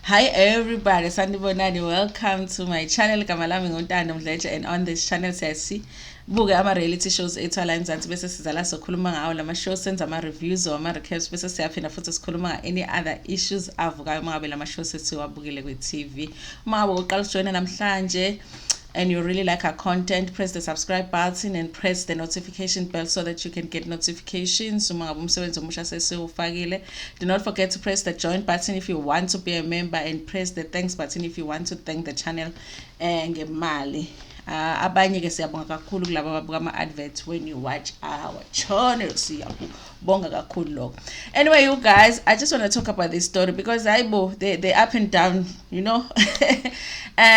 Hi everybody, Sandibonani. Welcome to my channel. Kamalami Ngutando Mdleje, and on this channel says buke ama reality shows etwala eMzansi bese sizala sokhuluma ngawo lama shows senza ama reviews or ama recaps bese siyaphinda futhi sikhuluma any other issues avukayo uma ngabe lama shows siwabukile kwi TV. Uma ngabe uqala ukujoina namhlanje and you really like our content, press the subscribe button and press the notification bell so that you can get notifications. Do not forget to press the join button if you want to be a member, and press the thanks button if you want to thank the channel ngemali. Abanye ke siyabonga kakhulu kulabo ababuka ama adverts when you watch our channel. Siyabonga kakhulu lokho. Anyway, you guys, I just want to talk about this story because Haibo, they up and down, you know.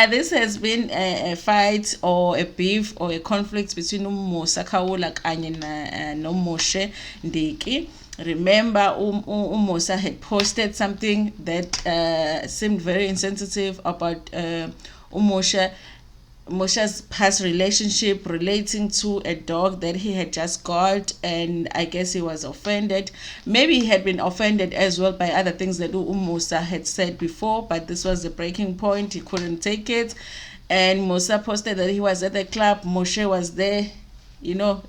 This has been a fight or a beef or a conflict between Musa Khawula and Moshe Ndiki. Remember, Musa had posted something that seemed very insensitive about Moshe's past relationship relating to a dog that he had just got, and I guess he was offended. Maybe he had been offended as well by other things that Musa had said before, but this was the breaking point. He couldn't take it, and Musa posted that he was at the club. Moshe was there, you know.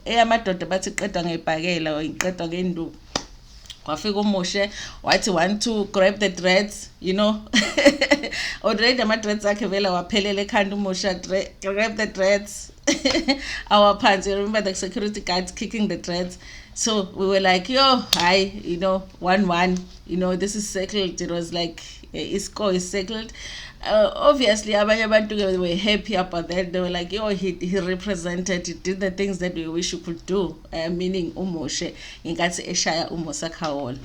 Kwafika Moshe wathi want to grab the dreads, you know. Already ama dreads akhe vela waphelele ekhanda uMoshe grab the dreads. Our pants, you remember the security guards kicking the dreads. So we were like, yo, hi, you know, 1-1, you know, this is settled. It was like Isco is settled. Obviously abanye abantu were happy about that. They were like, yo, he represented, he did the things that we wish you could do, meaning uMoshe ingathi eshaya uMusa Khawula.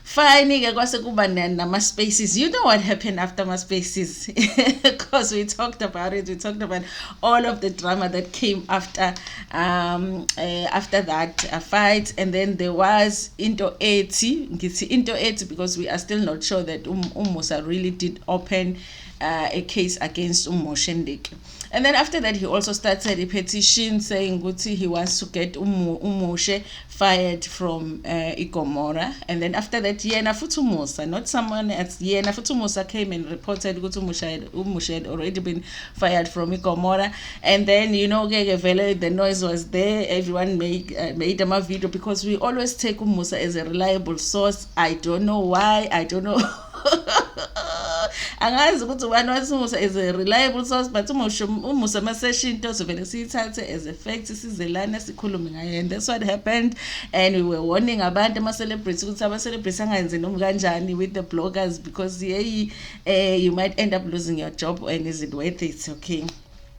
Fine ke kwase kuba nama spaces. You know what happened after my spaces? Because we talked about it. We talked about all of the drama that came after that fight, and then there was into 80 because we are still not sure that Musa really did open a case against Moshe Ndiki. And then after that, he also started a petition saying he wants to get Moshe fired from Gomora. And then after that, Yena Musa, not someone else, Yena Musa came and reported Moshe had already been fired from Gomora. And then, you know, the noise was there. Everyone made a video because we always take Musa as a reliable source. I don't know why. I don't know. Angazi ukuthi wani wathi uMusa is a reliable source, but uMusa masesha into sivele siyithathe as a fact sizelana sikhulume ngayo, and that's what happened. And we were warning abantu ama-celebrities ukuthi ama-celebrities angayenzi noma kanjani with the bloggers because you might end up losing your job, and is it worth it? Okay.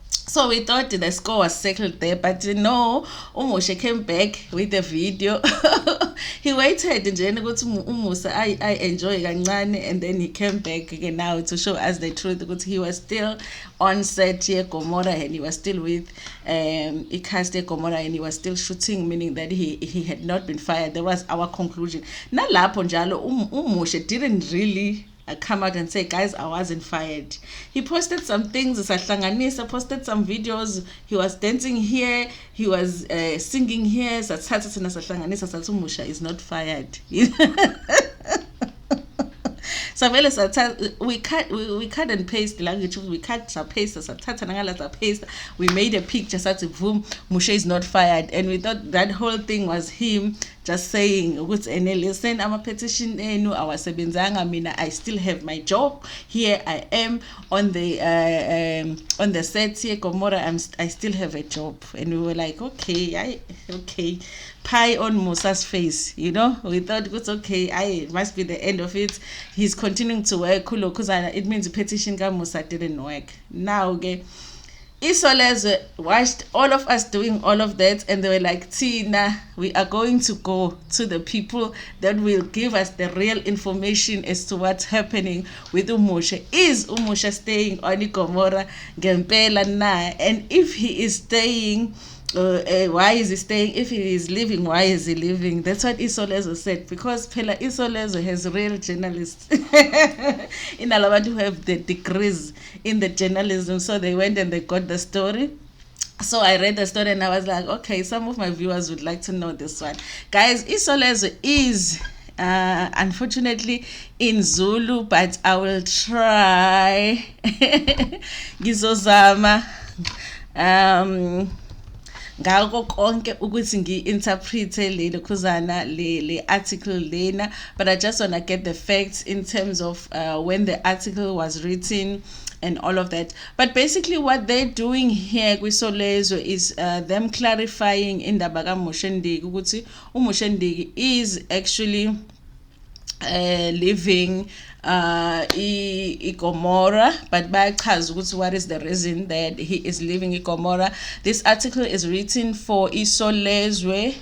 So we thought the score was settled there, but no, Moshe came back with the video. He waited nje ukuthi uMusa I enjoy kancane, and then he came back again now to show us the truth because he was still on set here Gomora, and he was still with cast Gomora, and he was still shooting, meaning that he had not been fired. That was our conclusion. Nalapho njalo Moshe didn't really come out and say, guys, I wasn't fired. He posted some things, posted some videos. He was dancing here, he was singing here. Moshe is not fired. So we cut and paste language. We cut paste. We made a picture. Boom, Moshe is not fired, and we thought that whole thing was him just saying, listen, I'm a petition. I still have my job. Here I am on the set here, Gomora. I still have a job, and we were like, okay. Pie on Musa's face, you know. We thought it was okay. It must be the end of it. He's continuing to work, because it means the petition Musa didn't work. Now, okay. Isolez watched all of us doing all of that, and they were like, Tina, we are going to go to the people that will give us the real information as to what's happening with Moshe. Is Moshe staying on Gomora Gempela na? And if he is staying, why is he staying? If he is leaving, why is he leaving? That's what Isolezo said, because Pela Isolezo has real journalists in Alabama who have the degrees in the journalism, so they went and they got the story. So I read the story and I was like, okay, some of my viewers would like to know this one. Guys, Isolezo is unfortunately in Zulu, but I will try. Ngizozama ngako konke ukuthi ngi-interprete le khuzana le article lena, but I just want to get the facts in terms of when the article was written and all of that. But basically what they're doing here kwiSolezwe is them clarifying indaba kaMoshe Ndiki ukuthi uMoshe Ndiki is actually living Gomora, but bayachaza ukuthi what is the reason that he is living Gomora. This article is written for iSolezwe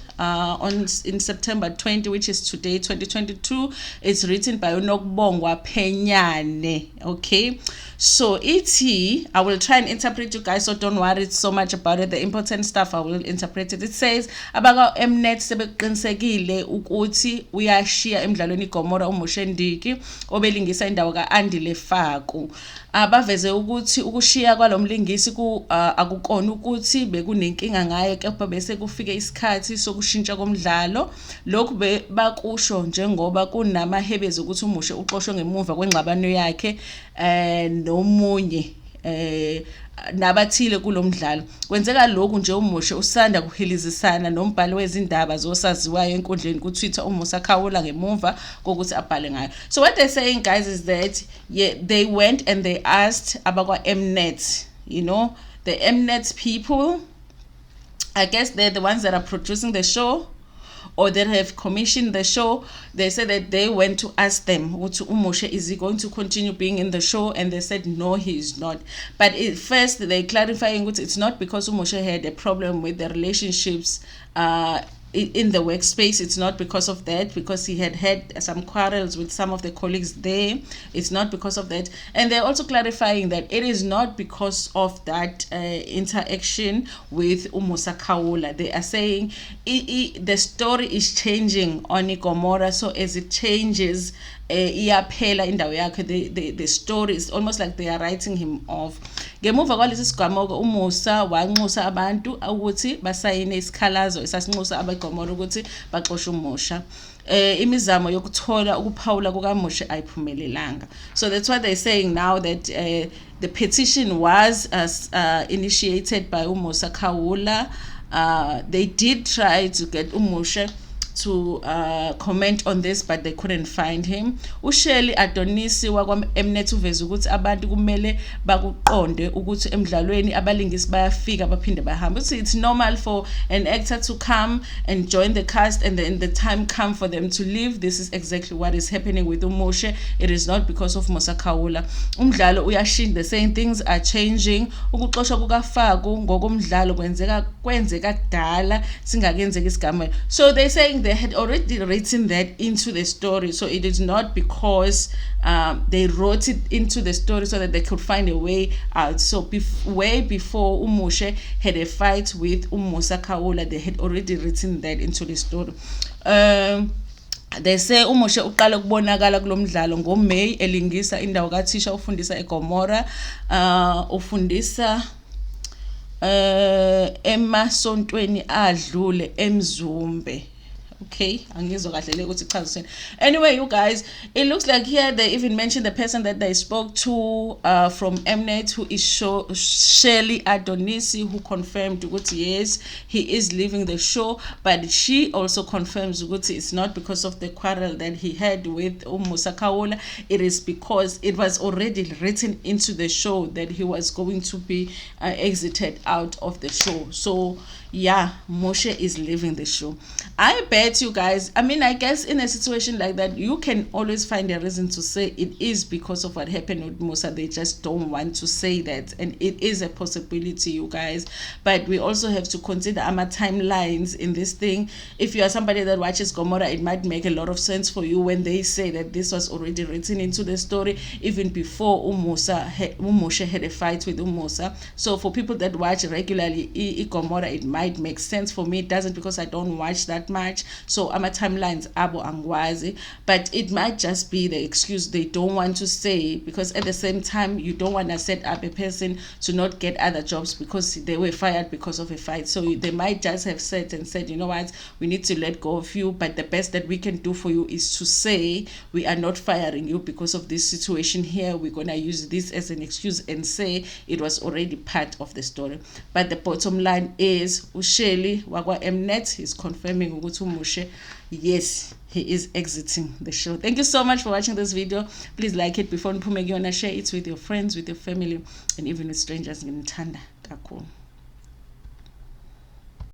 in September 20, which is today, 2022. It's written by Unokubongwa Penyane. Okay, so I will try and interpret you guys, so don't worry so much about it. The important stuff I will interpret it. It says abaka Mnet sebeqinisekile ukuthi uyashiya emidlalweni Gomora uMoshe Ndiki obelingisa indawo kaAndile Faku. Baveze ukuthi ukushiya kwalomlingisi akukona ukuthi bekunenkinga ngaye, kepha bese kufike isikhathi sokushintsha komdlalo. Lokhu bakusho njengoba kunamahebezi ukuthi uMoshe uxoshwe ngemuva kwengxabano yakhe nomunye nabathile kulomdlalo. Kwenzeka lokhu nje uMoshe usanda kuhilizisana nombhali wezindaba zosaziwayo enkundleni ku Twitter Musa Khawula ngemuva kokuthi abhale ngayo. So what they're saying, guys, is that they went and they asked abakwa Mnet, the Mnet people. I guess they're the ones that are producing the show, or that have commissioned the show. They said that they went to ask them, Moshe, is he going to continue being in the show? And they said, no, he is not. But first, they're clarifying it's not because Moshe had a problem with the relationships in the workspace. It's not because of that, because he had some quarrels with some of the colleagues there. It's not because of that. And they're also clarifying that it is not because of that interaction with Musa Khawula. They are saying the story is changing on Gomora, so as it changes, iyaphela indawo yakhe. The story is almost like they are writing him off. Ngemuva kwalesi sigameko uMusa wanxusa abantu ukuthi basayine isikhalazo esasinxusa abeGomora ukuthi baxoshe uMoshe. Imizamo yokuthola ukuphawula kukaMoshe ayiphumelelanga. So that's what they're saying now, that the petition was initiated by Musa Khawula. They did try to get uMoshe to comment on this, but they couldn't find him. Usheli Adonisi wakwa Mnet uveza ukuthi abantu kumele bakuqonde ukuthi emidlalweni abalingisi bayafika baphinde bahambe. So it's normal for an actor to come and join the cast, and then the time come for them to leave. This is exactly what is happening with uMoshe. It is not because of Musa Khawula. Umdlalo uyashintsha, the same things are changing. Ukuxoshwa kukaFaku ngokomdlalo kwenzeka kudala singakenzeki isigameko. So they saying they had already written that into the story, so it is not because they wrote it into the story so that they could find a way out. So way before uMoshe had a fight with Musa Khawula, they had already written that into the story. They say uMoshe uqala ukubonakala kulomdlalo ngoMay elingisa indawo kaThisha ufundisa eGomora, ufundisa emasontweni adlule eMzumbe. Okay, anyway, you guys, it looks like here they even mentioned the person that they spoke to from Mnet, who is Shirley Adonisi, who confirmed that yes, he is leaving the show, but she also confirms that it's not because of the quarrel that he had with Musa Khawula. It is because it was already written into the show that he was going to be exited out of the show. So yeah, Moshe is leaving the show. I bet you guys, I guess in a situation like that, you can always find a reason to say it is because of what happened with Musa. They just don't want to say that, and it is a possibility, you guys. But we also have to consider our timelines in this thing. If you are somebody that watches Gomora, it might make a lot of sense for you when they say that this was already written into the story even before Moshe had a fight with Musa. So for people that watch regularly Gomora, it might make sense. For me, it doesn't, because I don't watch that much. so ama-timelines abo angwazi, but it might just be the excuse they don't want to say, because at the same time you don't want to set up a person to not get other jobs because they were fired because of a fight. So they might just have said, you know what, we need to let go of you, but the best that we can do for you is to say we are not firing you because of this situation here. We're going to use this as an excuse and say it was already part of the story. But the bottom line is uShelly wakwa Mnet is confirming ukuthi Moshe, yes, he is exiting the show. Thank you so much for watching this video. Please like it before niphume kuyona, share it with your friends, with your family, and even with strangers. Ngimthanda kakhulu.